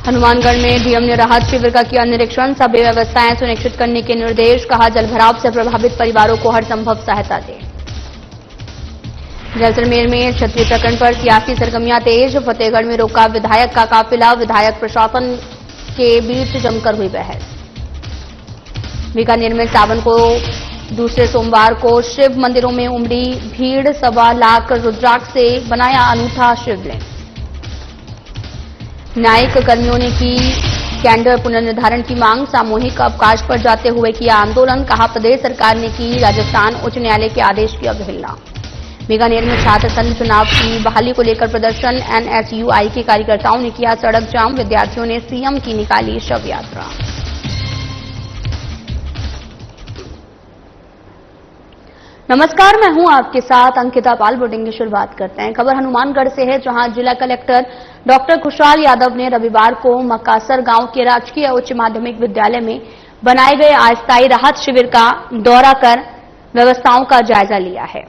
हनुमानगढ़ में डीएम ने राहत शिविर का किया निरीक्षण, सभी व्यवस्थाएं सुनिश्चित करने के निर्देश, कहा जलभराव से प्रभावित परिवारों को हर संभव सहायता दें। जैसलमेर में क्षत्रिय प्रकरण पर सियासी सरगर्मियां तेज, फतेहगढ़ में रोका विधायक का काफिला, विधायक प्रशासन के बीच जमकर हुई बहस। बीकानेर में सावन को दूसरे सोमवार को शिव मंदिरों में उमड़ी भीड़, 1.25 लाख रुद्राक्ष से बनाया अनूठा शिवलिंग। न्यायिक कर्मियों ने की कैडर पुनर्निर्धारण की मांग, सामूहिक अवकाश पर जाते हुए किया आंदोलन, कहा प्रदेश सरकार ने की राजस्थान उच्च न्यायालय के आदेश की अवहेलना। बीकानेर में छात्र संघ चुनाव की बहाली को लेकर प्रदर्शन, एनएसयूआई के कार्यकर्ताओं ने किया सड़क जाम, विद्यार्थियों ने सीएम की निकाली शव यात्रा। नमस्कार, मैं हूं आपके साथ अंकिता पाल। बुलेटिन की शुरुआत करते हैं। खबर हनुमानगढ़ से है, जहां जिला कलेक्टर डॉक्टर खुशहाल यादव ने रविवार को मकासर गांव के राजकीय उच्च माध्यमिक विद्यालय में बनाए गए अस्थायी राहत शिविर का दौरा कर व्यवस्थाओं का जायजा लिया है।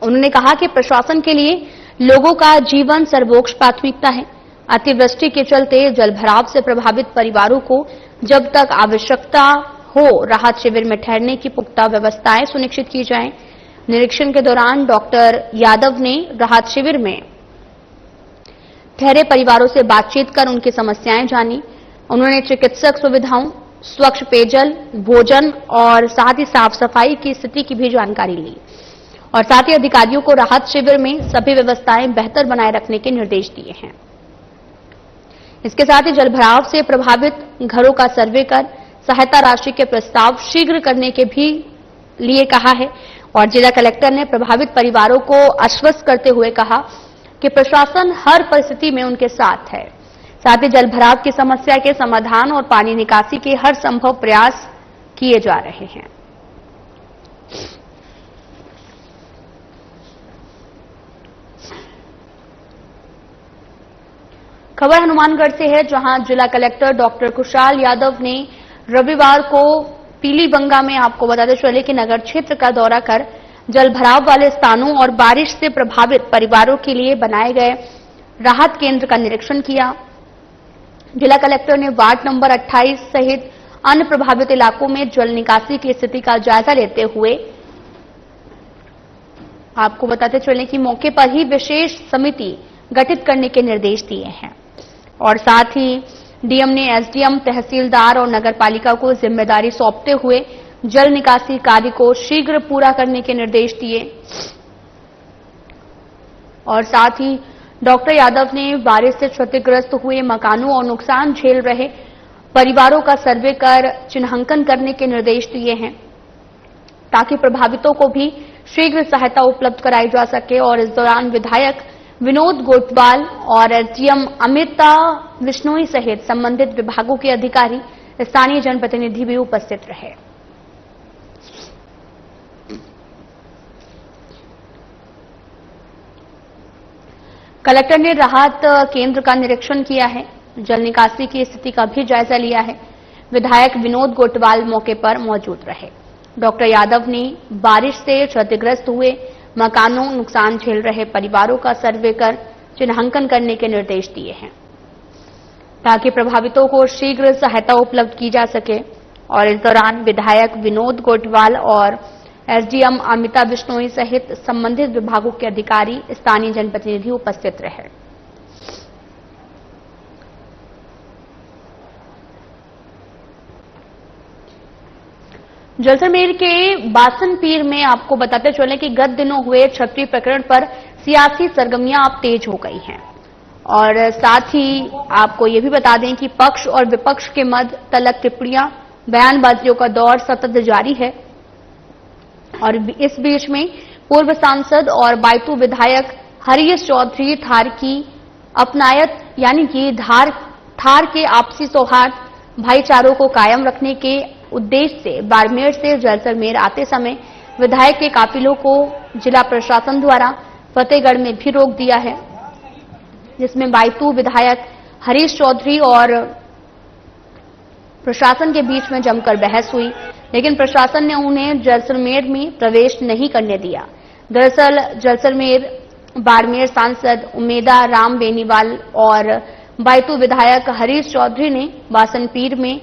उन्होंने कहा कि प्रशासन के लिए लोगों का जीवन सर्वोच्च प्राथमिकता है। अतिवृष्टि के चलते जलभराव से प्रभावित परिवारों को जब तक आवश्यकता हो राहत शिविर में ठहरने की पुख्ता व्यवस्थाएं सुनिश्चित की जाएं। निरीक्षण के दौरान डॉक्टर यादव ने राहत शिविर में ठहरे परिवारों से बातचीत कर उनकी समस्याएं जानी। उन्होंने चिकित्सक सुविधाओं, स्वच्छ पेयजल, भोजन और साथ ही साफ सफाई की स्थिति की भी जानकारी ली और साथ ही अधिकारियों को राहत शिविर में सभी व्यवस्थाएं बेहतर बनाए रखने के निर्देश दिए हैं। इसके साथ ही जलभराव से प्रभावित घरों का सर्वे कर सहायता राशि के प्रस्ताव शीघ्र करने के भी लिए कहा है और जिला कलेक्टर ने प्रभावित परिवारों को आश्वस्त करते हुए कहा कि प्रशासन हर परिस्थिति में उनके साथ है। साथ ही जलभराव की समस्या के समाधान और पानी निकासी के हर संभव प्रयास किए जा रहे हैं। खबर हनुमानगढ़ से है, जहां जिला कलेक्टर डॉक्टर खुशहाल यादव ने रविवार को पीलीबंगा में आपको बताते चले कि नगर क्षेत्र का दौरा कर जलभराव वाले स्थानों और बारिश से प्रभावित परिवारों के लिए बनाए गए राहत केंद्र का निरीक्षण किया। जिला कलेक्टर ने वार्ड नंबर 28 सहित अन्य प्रभावित इलाकों में जल निकासी की स्थिति का जायजा लेते हुए आपको बताते चले कि मौके पर ही विशेष समिति गठित करने के निर्देश दिए हैं और साथ ही डीएम ने एसडीएम, तहसीलदार और नगरपालिका को जिम्मेदारी सौंपते हुए जल निकासी कार्य को शीघ्र पूरा करने के निर्देश दिए और साथ ही डॉक्टर यादव ने बारिश से क्षतिग्रस्त हुए मकानों और नुकसान झेल रहे परिवारों का सर्वे कर चिन्हांकन करने के निर्देश दिए हैं ताकि प्रभावितों को भी शीघ्र सहायता उपलब्ध कराई जा सके। और इस दौरान विधायक विनोद गोटवाल और एसडीएम अमिता बिश्नोई सहित संबंधित विभागों के अधिकारी, स्थानीय जनप्रतिनिधि भी उपस्थित रहे। कलेक्टर ने राहत केंद्र का निरीक्षण किया है, जल निकासी की स्थिति का भी जायजा लिया है। विधायक विनोद गोटवाल मौके पर मौजूद रहे। डॉक्टर यादव ने बारिश से क्षतिग्रस्त हुए मकानों, नुकसान झेल रहे परिवारों का सर्वे कर चिन्हांकन करने के निर्देश दिए हैं ताकि प्रभावितों को शीघ्र सहायता उपलब्ध की जा सके। और इस दौरान विधायक विनोद गोटवाल और एसडीएम अमिता बिश्नोई सहित संबंधित विभागों के अधिकारी, स्थानीय जनप्रतिनिधि उपस्थित रहे। जैसलमेर के बासनपीर में आपको बताते चले कि गत दिनों हुए क्षत्रिय प्रकरण पर सियासी सरगर्मियां अब तेज हो गई हैं और साथ ही आपको ये भी बता दें कि पक्ष और विपक्ष के मध्य तलक टिप्पणियां, बयानबाजियों का दौर सतत जारी है। और इस बीच में पूर्व सांसद और बायतू विधायक हरीश चौधरी थार की अपनायत यानी कि थार के आपसी सौहार्द भाईचारों को कायम रखने के उद्देश्य से बाड़मेर से जैसलमेर आते समय विधायक के काफिलों को जिला प्रशासन द्वारा फतेहगढ़ में भी रोक दिया है, जिसमें बायतू विधायक हरीश चौधरी और प्रशासन के बीच में जमकर बहस हुई, लेकिन प्रशासन ने उन्हें जैसलमेर में प्रवेश नहीं करने दिया। दरअसल जैसलमेर बाड़मेर सांसद उमेदा राम बेनीवाल और बायतू विधायक हरीश चौधरी ने बासनपीर में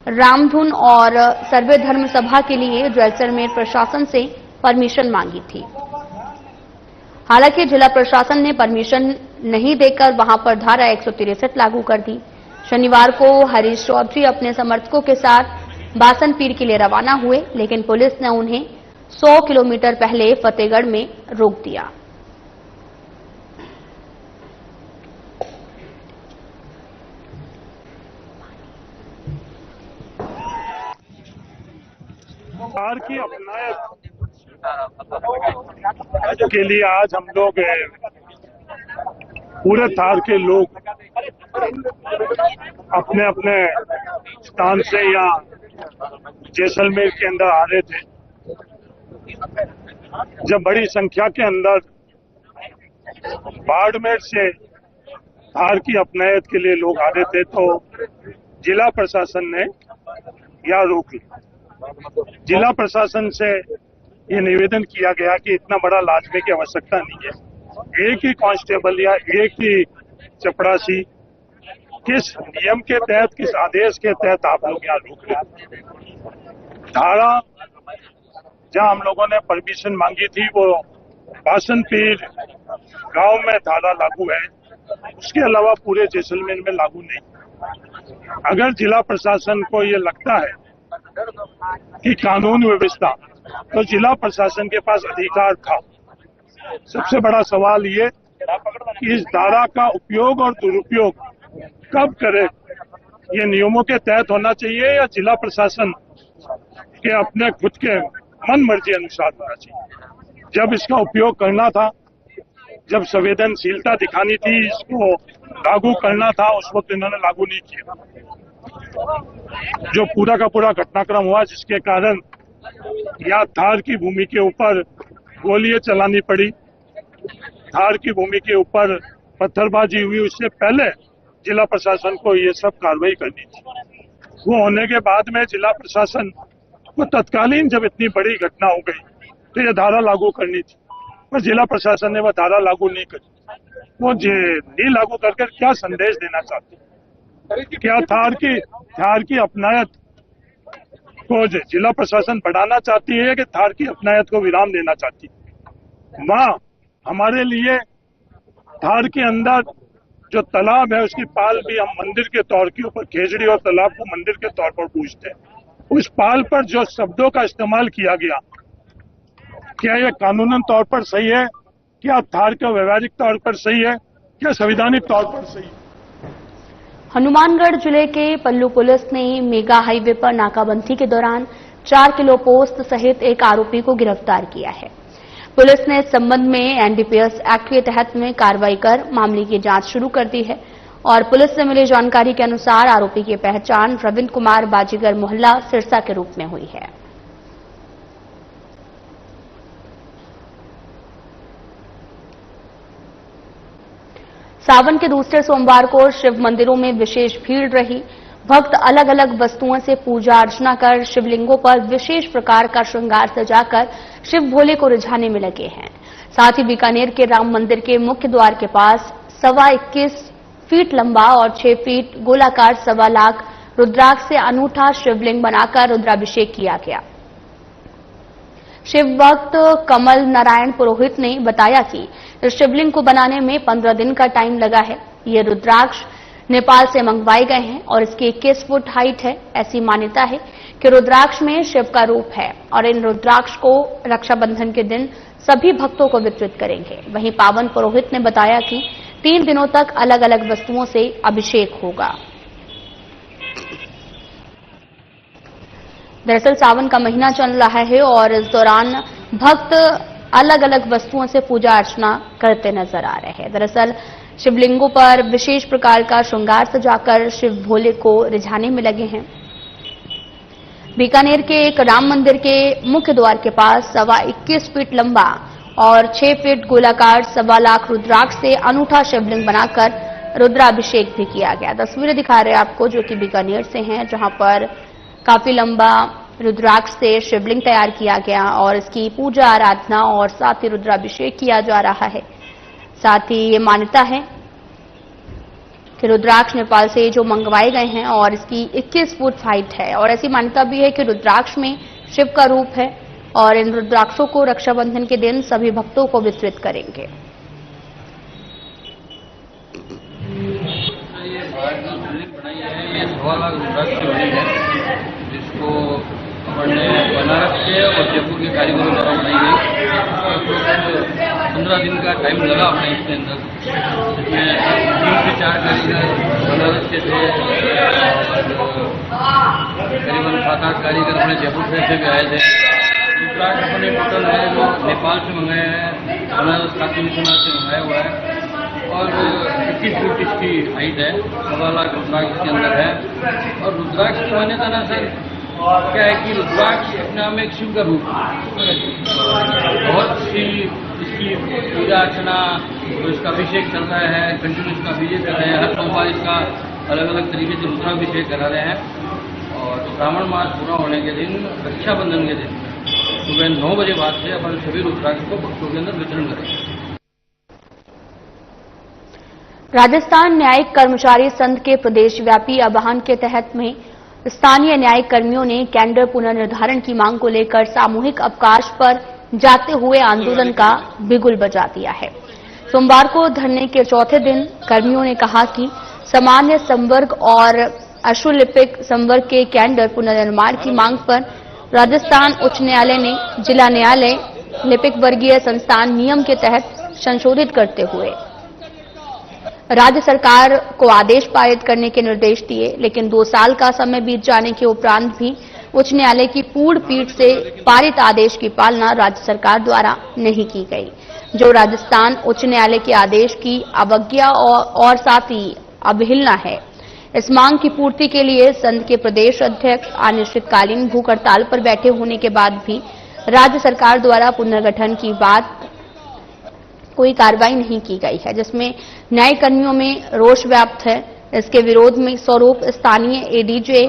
रामधुन और सर्वे धर्म सभा के लिए जैसलमेर प्रशासन से परमिशन मांगी थी। हालांकि जिला प्रशासन ने परमिशन नहीं देकर वहां पर धारा 163 लागू कर दी। शनिवार को हरीश चौधरी अपने समर्थकों के साथ बासनपीर के लिए रवाना हुए, लेकिन पुलिस ने उन्हें 100 किलोमीटर पहले फतेहगढ़ में रोक दिया। थार की अपनायत के लिए आज हम लोग पूरे थार के लोग अपने अपने स्थान से या जैसलमेर के अंदर आ रहे थे। जब बड़ी संख्या के अंदर बाड़मेर से थार की अपनायत के लिए लोग आ रहे थे तो जिला प्रशासन ने यह रोक लिया। जिला प्रशासन से ये निवेदन किया गया कि इतना बड़ा लाजमे की आवश्यकता नहीं है। एक ही कांस्टेबल या एक ही चपरासी किस नियम के तहत, किस आदेश के तहत आप लोग यहाँ रोक रहे हैं। धारा जहां हम लोगों ने परमिशन मांगी थी वो बासनपीर गांव में धारा लागू है, उसके अलावा पूरे जैसलमेर में लागू नहीं। अगर जिला प्रशासन को ये लगता है कि कानून व्यवस्था, तो जिला प्रशासन के पास अधिकार था। सबसे बड़ा सवाल ये कि इस धारा का उपयोग और दुरुपयोग कब करे, ये नियमों के तहत होना चाहिए या जिला प्रशासन के अपने खुद के मन मर्जी अनुसार होना चाहिए। जब इसका उपयोग करना था, जब संवेदनशीलता दिखानी थी, इसको लागू करना था, उस वक्त इन्होंने लागू नहीं किया। जो पूरा का पूरा घटनाक्रम हुआ जिसके कारण या थार की भूमि के ऊपर गोलियां चलानी पड़ी, थार की भूमि के ऊपर पत्थरबाजी हुई, उससे पहले जिला प्रशासन को ये सब कार्रवाई करनी थी। वो होने के बाद में जिला प्रशासन को तत्कालीन जब इतनी बड़ी घटना हो गई तो ये धारा लागू करनी थी, पर जिला प्रशासन ने वह धारा लागू नहीं करी। वो नहीं लागू करके क्या संदेश देना चाहते? क्या थार की अपनायत को जिला प्रशासन बढ़ाना चाहती है कि थार की अपनायत को विराम देना चाहती है? मां, हमारे लिए थार के अंदर जो तालाब है उसकी पाल भी हम मंदिर के तौर के ऊपर, खेजड़ी और तालाब को मंदिर के तौर पर पूजते हैं। उस पाल पर जो शब्दों का इस्तेमाल किया गया, क्या यह कानूनन तौर पर सही है? क्या थार का व्यवहारिक तौर पर सही है? क्या संवैधानिक तौर पर सही है? हनुमानगढ़ जिले के पल्लू पुलिस ने मेगा हाईवे पर नाकाबंदी के दौरान 4 किलो पोस्त सहित एक आरोपी को गिरफ्तार किया है। पुलिस ने इस संबंध में एनडीपीएस एक्ट के तहत में कार्रवाई कर मामले की जांच शुरू कर दी है और पुलिस से मिली जानकारी के अनुसार आरोपी की पहचान रविंद्र कुमार बाजीगर मोहल्ला सिरसा के रूप में हुई है। सावन के दूसरे सोमवार को शिव मंदिरों में विशेष भीड़ रही। भक्त अलग अलग वस्तुओं से पूजा अर्चना कर शिवलिंगों पर विशेष प्रकार का श्रृंगार सजाकर शिव भोले को रिझाने में लगे हैं। साथ ही बीकानेर के राम मंदिर के मुख्य द्वार के पास 21.25 फीट लंबा और 6 फीट गोलाकार 1.25 लाख रुद्राक्ष से अनूठा शिवलिंग बनाकर रुद्राभिषेक किया गया। शिव भक्त कमल नारायण पुरोहित ने बताया कि इस शिवलिंग को बनाने में 15 दिन का टाइम लगा है। ये रुद्राक्ष नेपाल से मंगवाए गए हैं और इसकी 21 फुट हाइट है। ऐसी मान्यता है कि रुद्राक्ष में शिव का रूप है और इन रुद्राक्ष को रक्षाबंधन के दिन सभी भक्तों को वितरित करेंगे। वहीं पावन पुरोहित ने बताया कि 3 दिनों तक अलग अलग वस्तुओं से अभिषेक होगा। दरअसल सावन का महीना चल रहा है और इस दौरान भक्त अलग अलग वस्तुओं से पूजा अर्चना करते नजर आ रहे हैं। दरअसल शिवलिंगों पर विशेष प्रकार का श्रृंगार सजाकर शिव भोले को रिझाने में लगे हैं। बीकानेर के एक राम मंदिर के मुख्य द्वार के पास 21.25 फीट लंबा और 6 फीट गोलाकार 1.25 लाख रुद्राक्ष से अनूठा शिवलिंग बनाकर रुद्राभिषेक भी किया गया। तस्वीरें दिखा रहे हैं आपको जो कि बीकानेर से हैं, जहां पर काफी लंबा रुद्राक्ष से शिवलिंग तैयार किया गया और इसकी पूजा आराधना और साथ ही रुद्राभिषेक किया जा रहा है। साथ ही ये मान्यता है कि रुद्राक्ष नेपाल से जो मंगवाए गए हैं और इसकी 21 फुट हाइट है और ऐसी मान्यता भी है कि रुद्राक्ष में शिव का रूप है और इन रुद्राक्षों को रक्षाबंधन के दिन सभी भक्तों को वितरित करेंगे। ये 1.25 लाख रुद्राक्ष की बनी है, जिसको हमने बनारस के और जयपुर के कारीगरों द्वारा बनाई गई। 15 दिन का टाइम लगा अपने इसके अंदर, इसमें 3 से 4 कारीगर बनारस के थे, करीबन 7-8 कारीगर अपने जयपुर से भी आए थे। रुद्राक्ष अपने टोटल है जो नेपाल से मंगाए हैं, बनारस काशी विश्वनाथ से मंगाया हुआ है और 21 फुट इसकी हाइट है, 1.25 लाख रुद्राक्ष इसके अंदर है। और रुद्राक्ष की मान्यता ना सर क्या है कि रुद्राक्ष अपने आप में एक शिव का रूप है। बहुत सी इसकी पूजा अर्चना तो इसका अभिषेक चल रहा है, कंटिन्यू इसका अभिषेक कर रहे हैं, हर सोमवार इसका अलग अलग तरीके से रुद्राभिषेक करा रहे हैं। और श्रावण मास पूरा होने के दिन, रक्षाबंधन के दिन सुबह 9 बजे बाद से अपन सभी रुद्राक्ष को भक्तों के अंदर वितरण करेंगे। राजस्थान न्यायिक कर्मचारी संघ के प्रदेशव्यापी आह्वान के तहत में स्थानीय न्यायिक कर्मियों ने कैडर पुनर्निर्धारण की मांग को लेकर सामूहिक अवकाश पर जाते हुए आंदोलन का बिगुल बजा दिया है। सोमवार को धरने के चौथे दिन कर्मियों ने कहा कि सामान्य संवर्ग और अशुलिपिक संवर्ग के कैडर पुनर्निर्माण की मांग पर राजस्थान उच्च न्यायालय ने जिला न्यायालय लिपिक वर्गीय संस्थान नियम के तहत संशोधित करते हुए राज्य सरकार को आदेश पारित करने के निर्देश दिए, लेकिन 2 साल का समय बीत जाने के उपरांत भी उच्च न्यायालय की पूर्ण पीठ से पारित आदेश की पालना राज्य सरकार द्वारा नहीं की गई, जो राजस्थान उच्च न्यायालय के आदेश की अवज्ञा और साथ ही अवहेलना है। इस मांग की पूर्ति के लिए संघ के प्रदेश अध्यक्ष अनिश्चितकालीन भूख हड़ताल पर बैठे होने के बाद भी राज्य सरकार द्वारा पुनर्गठन की बात कोई कार्रवाई नहीं की गई है, जिसमें न्यायिक कर्मियों में रोष व्याप्त है। इसके विरोध में स्वरूप स्थानीय एडीजे,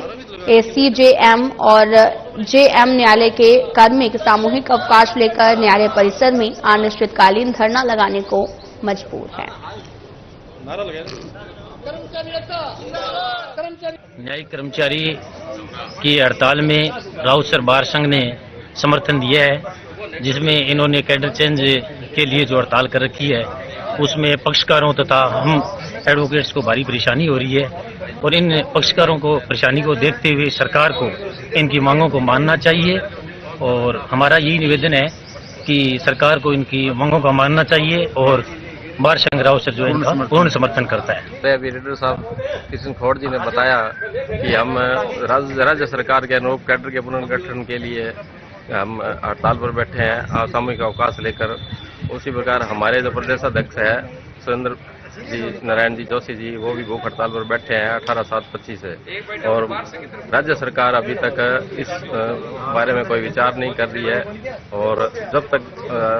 एसीजेएम और जेएम न्यायालय के कार्मिक सामूहिक अवकाश लेकर न्यायालय परिसर में अनिश्चितकालीन धरना लगाने को मजबूर है। न्यायिक कर्मचारी की हड़ताल में राउत सर बार संघ ने समर्थन दिया है, जिसमें इन्होंने कैडर चेंज के लिए जो हड़ताल कर रखी है उसमें पक्षकारों तथा हम एडवोकेट्स को भारी परेशानी हो रही है और इन पक्षकारों को परेशानी को देखते हुए सरकार को इनकी मांगों को मानना चाहिए और हमारा यही निवेदन है कि सरकार को इनकी मांगों का मानना चाहिए और बार संघ राव सर जो इनका पूर्ण समर्थन करता है। अभी रीडर साहब किशन खोड़ जी ने बताया कि हम राज्य सरकार के अनुरूप कैडर के पुनर्गठन के लिए हम हड़ताल पर बैठे हैं सामूहिक अवकाश लेकर। उसी प्रकार हमारे जो प्रदेश अध्यक्ष है सुरेंद्र जी नारायण जी जोशी जी, वो भी भूख हड़ताल पर बैठे हैं 18/7/25 से। और राज्य सरकार अभी तक इस बारे में कोई विचार नहीं कर रही है और जब तक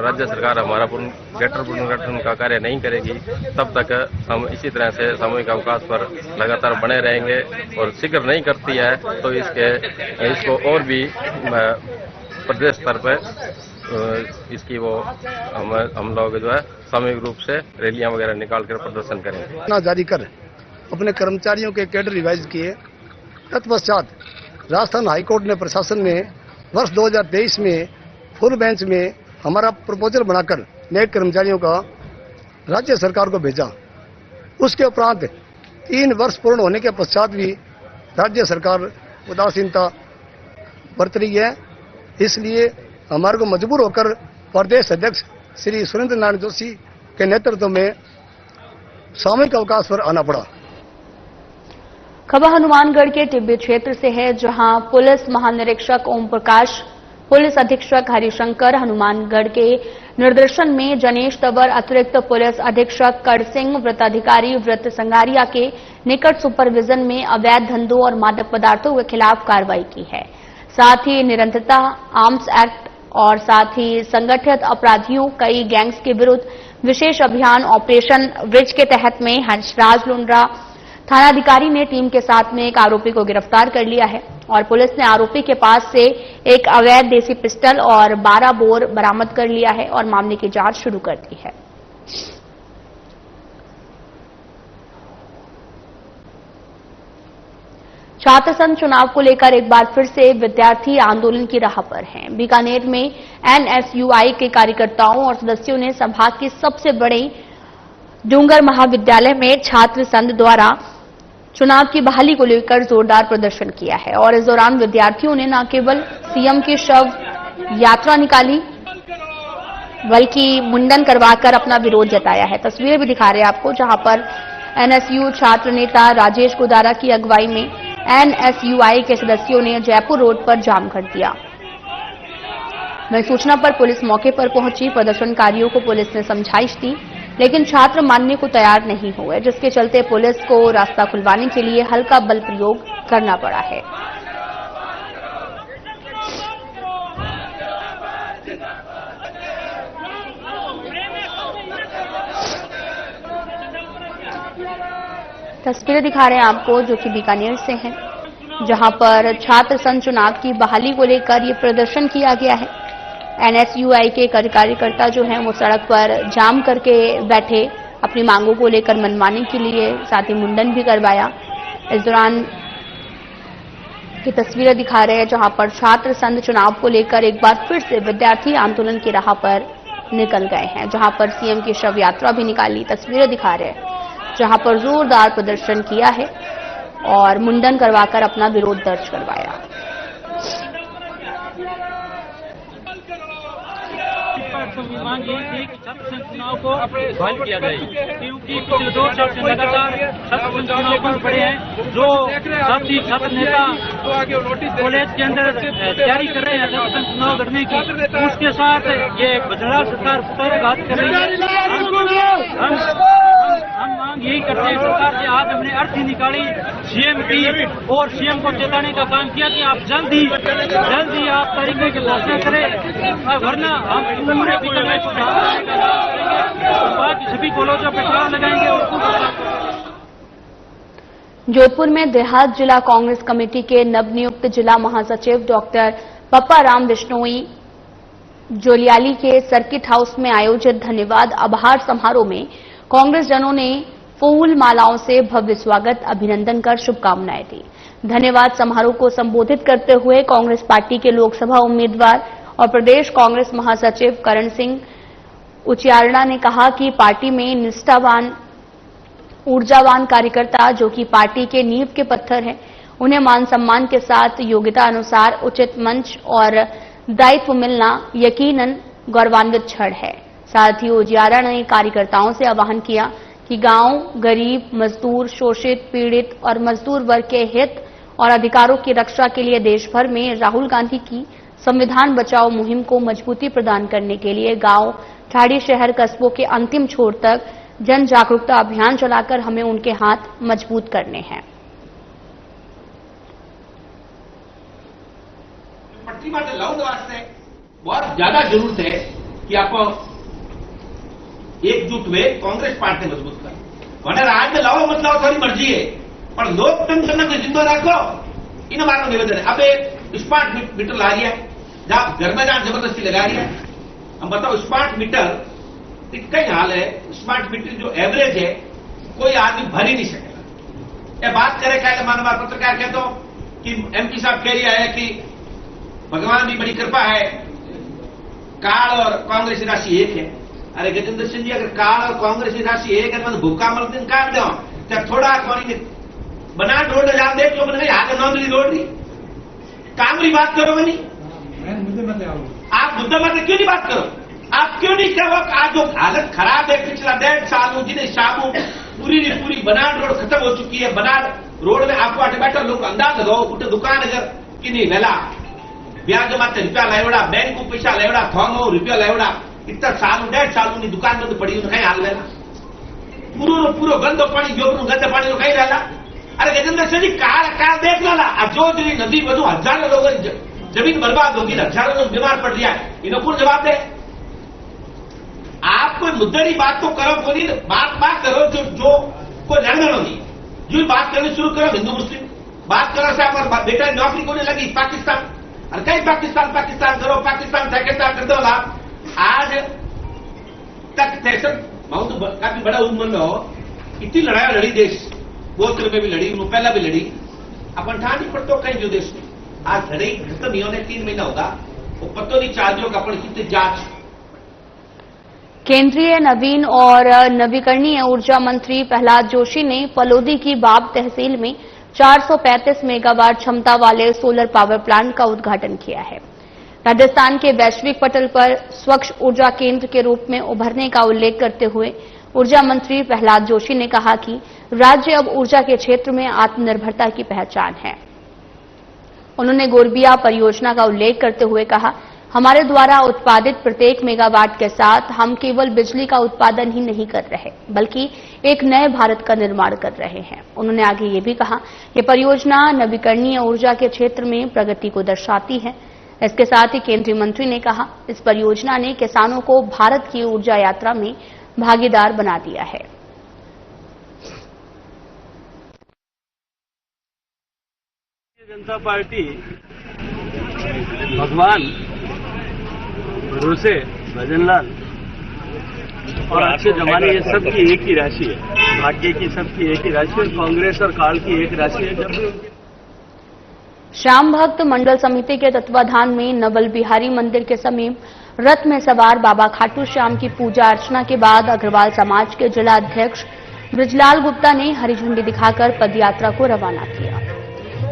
राज्य सरकार हमारा कैडर पुनर्गठन का कार्य नहीं करेगी तब तक हम इसी तरह से सामूहिक अवकाश पर लगातार बने रहेंगे। और शीघ्र नहीं करती है तो इसको और भी प्रदेश स्तर पर इसकी वो हम लोग जो है सामूहिक रूप से रैलियां वगैरह निकाल कर प्रदर्शन करेंगे। जारी कर अपने कर्मचारियों के कैडर रिवाइज किए। तत्पश्चात राजस्थान हाईकोर्ट ने प्रशासन ने वर्ष 2023 में फुल बेंच में हमारा प्रपोजल बनाकर न्यायिक कर्मचारियों का राज्य सरकार को भेजा। उसके उपरांत 3 वर्ष पूर्ण होने के पश्चात भी राज्य सरकार उदासीनता बरत रही है। इसलिए हमारे को मजबूर होकर प्रदेश अध्यक्ष श्री सुरेंद्र नारायण जोशी के नेतृत्व में सामूहिक अवकाश पर आना पड़ा। खबर हनुमानगढ़ के टिब्बी क्षेत्र से है, जहां पुलिस महानिरीक्षक ओम प्रकाश, पुलिस अधीक्षक हरिशंकर हनुमानगढ़ के निर्देशन में जनेश तंवर, अतिरिक्त पुलिस अधीक्षक कर सिंह, वृत्ताधिकारी वृत्त संगारिया के निकट सुपरविजन में अवैध धंधों और मादक पदार्थों के खिलाफ कार्रवाई की है। साथ ही निरंतरता आर्म्स एक्ट और साथ ही संगठित अपराधियों कई गैंग्स के विरुद्ध विशेष अभियान ऑपरेशन ब्रिज के तहत में हंसराज लुंड्रा थानाधिकारी ने टीम के साथ में एक आरोपी को गिरफ्तार कर लिया है और पुलिस ने आरोपी के पास से एक अवैध देसी पिस्टल और 12 बोर बरामद कर लिया है और मामले की जांच शुरू कर दी है। छात्र संघ चुनाव को लेकर एक बार फिर से विद्यार्थी आंदोलन की राह पर हैं। बीकानेर में एनएसयूआई के कार्यकर्ताओं और सदस्यों ने संभाग के सबसे बड़े डूंगर महाविद्यालय में छात्र संघ द्वारा चुनाव की बहाली को लेकर जोरदार प्रदर्शन किया है और इस दौरान विद्यार्थियों ने न केवल सीएम की शव यात्रा निकाली बल्कि मुंडन करवाकर अपना विरोध जताया है। तस्वीरें भी दिखा रहे हैं आपको, जहां पर एनएसयू छात्र नेता राजेश गुदारा की अगुवाई में एनएसयूआई के सदस्यों ने जयपुर रोड पर जाम कर दिया। वहीं सूचना पर पुलिस मौके पर पहुंची। प्रदर्शनकारियों को पुलिस ने समझाइश दी, लेकिन छात्र मानने को तैयार नहीं हुए, जिसके चलते पुलिस को रास्ता खुलवाने के लिए हल्का बल प्रयोग करना पड़ा है। तस्वीरें दिखा रहे हैं आपको, जो कि बीकानेर से हैं, जहां पर छात्र संघ चुनाव की बहाली को लेकर ये प्रदर्शन किया गया है। एनएसयूआई के कार्यकर्ता जो हैं वो सड़क पर जाम करके बैठे अपनी मांगों को लेकर मनवाने के लिए, साथ ही मुंडन भी करवाया। इस दौरान की तस्वीरें दिखा रहे हैं, जहां पर छात्र संघ चुनाव को लेकर एक बार फिर से विद्यार्थी आंदोलन की राह पर निकल गए हैं, जहां पर सीएम की शव यात्रा भी निकाली। तस्वीरें दिखा रहे हैं जहां पर जोरदार प्रदर्शन किया है और मुंडन करवाकर अपना विरोध दर्ज करवाया। मांग यही थी कि छात्र संघ चुनाव को बहाल किया जाए, क्योंकि पिछले 2 साल से लगातार छात्र संघ चुनाव बंद पड़े हैं। जो साथी छात्र नेता कॉलेज के अंदर तैयारी कर रहे हैं छात्र संघ चुनाव लड़ने की, उसके साथ ये बजरा सरकार कुठाराघात कर रही है। हम मांग यही करते हैं सरकार से, आज हमने अर्थी निकाली सीएम की और सीएम को चेताने का काम किया कि आप जल्द ही आप तारीखों की घोषणा करें, वरना हम पूरे बीकानेर को बाकी सभी कॉलेजों पर ताला लगाएंगे। जोधपुर में देहात जिला कांग्रेस कमेटी के नवनियुक्त जिला महासचिव डॉक्टर पप्पा राम बिश्नोई जोलियाली के सर्किट हाउस में आयोजित धन्यवाद आभार समारोह में कांग्रेस जनों ने फूल मालाओं से भव्य स्वागत, अभिनंदन कर शुभकामनाएं दी। धन्यवाद समारोह को संबोधित करते हुए कांग्रेस पार्टी के लोकसभा उम्मीदवार और प्रदेश कांग्रेस महासचिव करण सिंह उचियारड़ा ने कहा कि पार्टी में निष्ठावान, ऊर्जावान कार्यकर्ता जो कि पार्टी के नींव के पत्थर हैं, उन्हें मान सम्मान के साथ योग्यता अनुसार उचित मंच और दायित्व मिलना यकीनन गौरवान्वित क्षण है। साथ ही उजियारा ने कार्यकर्ताओं से आह्वान किया कि गांव, गरीब, मजदूर, शोषित, पीड़ित और मजदूर वर्ग के हित और अधिकारों की रक्षा के लिए देश भर में राहुल गांधी की संविधान बचाओ मुहिम को मजबूती प्रदान करने के लिए गांव, ठाड़ी शहर, कस्बों के अंतिम छोर तक जन जागरूकता अभियान चलाकर हमें उनके हाथ मजबूत करने हैं। पट्टी માટે લઉં વાસ્તે बहुत ज्यादा जरूरत है कि आप एकजुट हुए कांग्रेस पार्टी मजबूत कर। वरना आज में लाओ मत लाओ थोड़ी मर्जी है, पर लोकतंत्र को जिंदा रखो, इन हमारा निवेदन है। अब एक स्मार्ट मीटर ला रही है, जहां घर में जहां जबरदस्ती लगा रही है। हम बताओ स्मार्ट मीटर कई हाल है, स्मार्ट मीटर जो एवरेज है कोई आदमी भर ही नहीं सकेगा। ये बात करे क्या मानव पत्रकार कहते हो कि एमपी साहब कह रहा है कि भगवान की बड़ी कृपा है, काल और कांग्रेस राशि एक है। अरे गजेंद्र सिंह जी, अगर काल और कांग्रेस की राशि एक है तो भूखा मर दिन काट दो, जब थोड़ा कौन बना रोड जा देख लो, मैंने यहाँ नौंदली रोड रही काम की बात करो। नहीं आप मुद्दा मत क्यों नहीं बात करो? आप क्यों नहीं कहो आज जो हालत खराब है पिछला 1.5 साल जिन्हें शामू पूरी बनाड़ रोड खत्म हो चुकी है। बनाड़ रोड में आपको आटे बैठा लोग अंदाज लगाओ, उठे दुकान अगर कि नहीं वेला ब्याज माते रुपया लावड़ा, बैंक को पैसा लावड़ा, थोंगो रुपया लावड़ा, इतना साल 1.5 साल की दुकान बंद पड़ी कहीं हाल लेना पूरो गंदो पानी जोबरू गंदे पानी कहीं रहला। अरे गजेंद्र सिंह जी काल देख लाला, जो नदी बधु हजारों लोग जमीन बर्बाद होगी, हजारों लोग बीमार पड़ रहा है, इन्हों कौन जवाब दे? आप कोई मुद्दे की बात तो करो, कोई बात करो जो कोई लड़ना नहीं, जो बात करनी शुरू करो हिंदू मुस्लिम बात करो से हमारा बेटा नौकरी को नहीं लगी पाकिस्तान, और कहीं पाकिस्तान करो, पाकिस्तान कर दो लाभ। आज तक तो काफी बड़ा उम्र में हो, इतनी लड़ाई लड़ी देश, गोत्र में भी लड़ी, पहला भी लड़ी, अपन ठाण नहीं पड़तो कई जो देश में आज घणे घटि नहीं होने 3 महीना होगा वो पतो नहीं चालजो कि अपन कितने जांच। केंद्रीय नवीन और नवीकरणीय ऊर्जा मंत्री प्रहलाद जोशी ने पलोदी की बाब तहसील में 435 मेगावाट क्षमता वाले सोलर पावर प्लांट का उद्घाटन किया है। राजस्थान के वैश्विक पटल पर स्वच्छ ऊर्जा केंद्र के रूप में उभरने का उल्लेख करते हुए ऊर्जा मंत्री प्रहलाद जोशी ने कहा कि राज्य अब ऊर्जा के क्षेत्र में आत्मनिर्भरता की पहचान है। उन्होंने गोरबिया परियोजना का उल्लेख करते हुए कहा, हमारे द्वारा उत्पादित प्रत्येक मेगावाट के साथ हम केवल बिजली का उत्पादन ही नहीं कर रहे बल्कि एक नए भारत का निर्माण कर रहे हैं। उन्होंने आगे ये भी कहा, ये परियोजना नवीकरणीय ऊर्जा के क्षेत्र में प्रगति को दर्शाती है। इसके साथ ही केंद्रीय मंत्री ने कहा, इस परियोजना ने किसानों को भारत की ऊर्जा यात्रा में भागीदार बना दिया है। जनता पार्टी भगवान भरोसे भजनलाल और अच्छे जमाने ये सबकी एक ही राशि है, भाग्य की सबकी एक ही राशि है, कांग्रेस और काल की एक राशि है। जब भी श्याम भक्त मंडल समिति के तत्वाधान में नवल बिहारी मंदिर के समीप रथ में सवार बाबा खाटू श्याम की पूजा अर्चना के बाद अग्रवाल समाज के जिला अध्यक्ष ब्रजलाल गुप्ता ने हरी झंडी दिखाकर पदयात्रा को रवाना किया।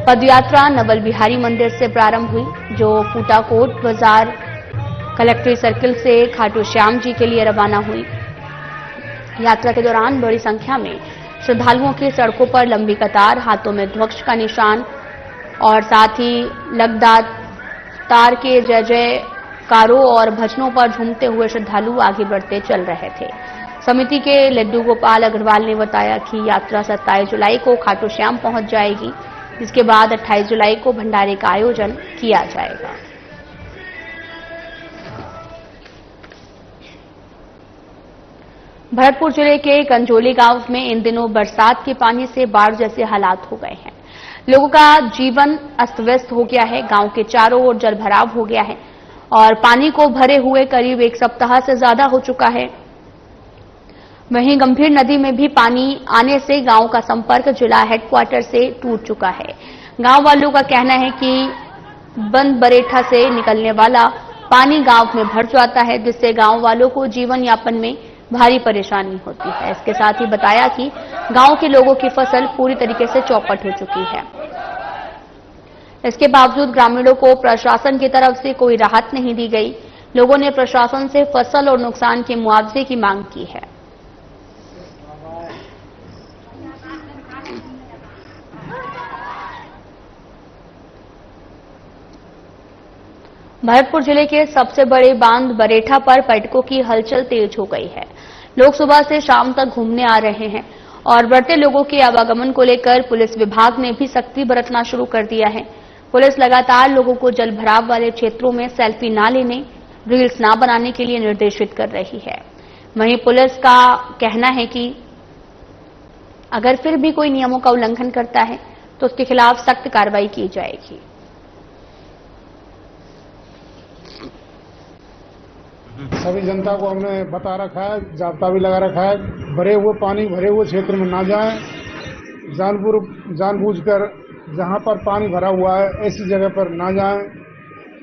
पदयात्रा नवल बिहारी मंदिर से प्रारंभ हुई, जो फूटाकोट बाजार कलेक्ट्रेट सर्किल से खाटू श्याम जी के लिए रवाना हुई। यात्रा के दौरान बड़ी संख्या में श्रद्धालुओं की सड़कों पर लंबी कतार, हाथों में ध्वज का निशान और साथ ही लगतार के जय जयकारों और भजनों पर झूमते हुए श्रद्धालु आगे बढ़ते चल रहे थे। समिति के लड्डू गोपाल अग्रवाल ने बताया कि यात्रा 27 जुलाई को खाटू श्याम पहुंच जाएगी, जिसके बाद 28 जुलाई को भंडारे का आयोजन किया जाएगा। भरतपुर जिले के कंजोली गांव में इन दिनों बरसात के पानी से बाढ़ जैसे हालात हो गए हैं। लोगों का जीवन अस्त व्यस्त हो गया है। गांव के चारों ओर जलभराव हो गया है और पानी को भरे हुए करीब 1 सप्ताह से ज्यादा हो चुका है। वहीं गंभीर नदी में भी पानी आने से गांव का संपर्क जिला हेडक्वार्टर से टूट चुका है। गांव वालों का कहना है कि बंद बरेठा से निकलने वाला पानी गांव में भर जाता है, जिससे गांव वालों को जीवन यापन में भारी परेशानी होती है। इसके साथ ही बताया कि गांव के लोगों की फसल पूरी तरीके से चौपट हो चुकी है। इसके बावजूद ग्रामीणों को प्रशासन की तरफ से कोई राहत नहीं दी गई। लोगों ने प्रशासन से फसल और नुकसान के मुआवजे की मांग की है। भरतपुर जिले के सबसे बड़े बांध बरेठा पर पर्यटकों की हलचल तेज हो गई है। लोग सुबह से शाम तक घूमने आ रहे हैं और बढ़ते लोगों के आवागमन को लेकर पुलिस विभाग ने भी सख्ती बरतना शुरू कर दिया है। पुलिस लगातार लोगों को जलभराव वाले क्षेत्रों में सेल्फी न लेने, रील्स न बनाने के लिए निर्देशित कर रही है। वहीं पुलिस का कहना है कि अगर फिर भी कोई नियमों का उल्लंघन करता है तो उसके खिलाफ सख्त कार्रवाई की जाएगी। सभी जनता को हमने बता रखा है, जाब्ता भी लगा रखा है, भरे हुए क्षेत्र में ना जाएं। जानबूझकर जहां पर पानी भरा हुआ है ऐसी जगह पर ना जाएं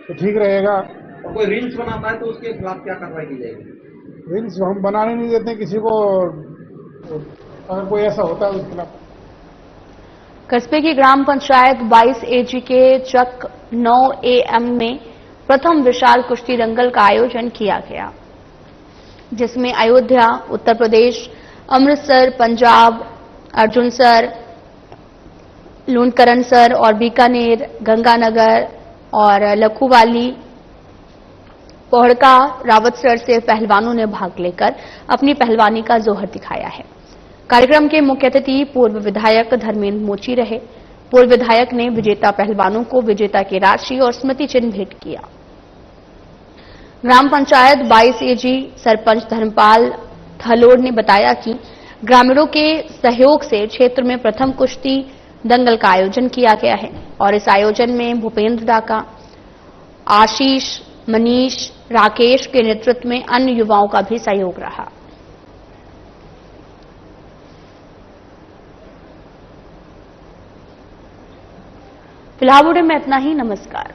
तो ठीक रहेगा। कोई रील्स बनाता है तो उसके खिलाफ क्या कार्रवाई की जाएगी? रील्स हम बनाने नहीं देते किसी को, अगर कोई ऐसा होता है उसके खिलाफ। कस्बे की ग्राम पंचायत 22 AG के चक 9 AM में प्रथम विशाल कुश्ती दंगल का आयोजन किया गया, जिसमें अयोध्या, उत्तर प्रदेश, अमृतसर, पंजाब, अर्जुनसर, लूणकरणसर और बीकानेर, गंगानगर और लखूवाली, पोहड़का, रावतसर से पहलवानों ने भाग लेकर अपनी पहलवानी का जोहर दिखाया है। कार्यक्रम के मुख्य अतिथि पूर्व विधायक धर्मेंद्र मोची रहे। पूर्व विधायक ने विजेता पहलवानों को विजेता की राशि और स्मृति चिन्ह भेंट किया। ग्राम पंचायत 22 AG सरपंच धर्मपाल थलोड़ ने बताया कि ग्रामीणों के सहयोग से क्षेत्र में प्रथम कुश्ती दंगल का आयोजन किया गया है और इस आयोजन में भूपेंद्र डाका, आशीष, मनीष, राकेश के नेतृत्व में अन्य युवाओं का भी सहयोग रहा। फिलहाल बुलेटिन में इतना ही। नमस्कार।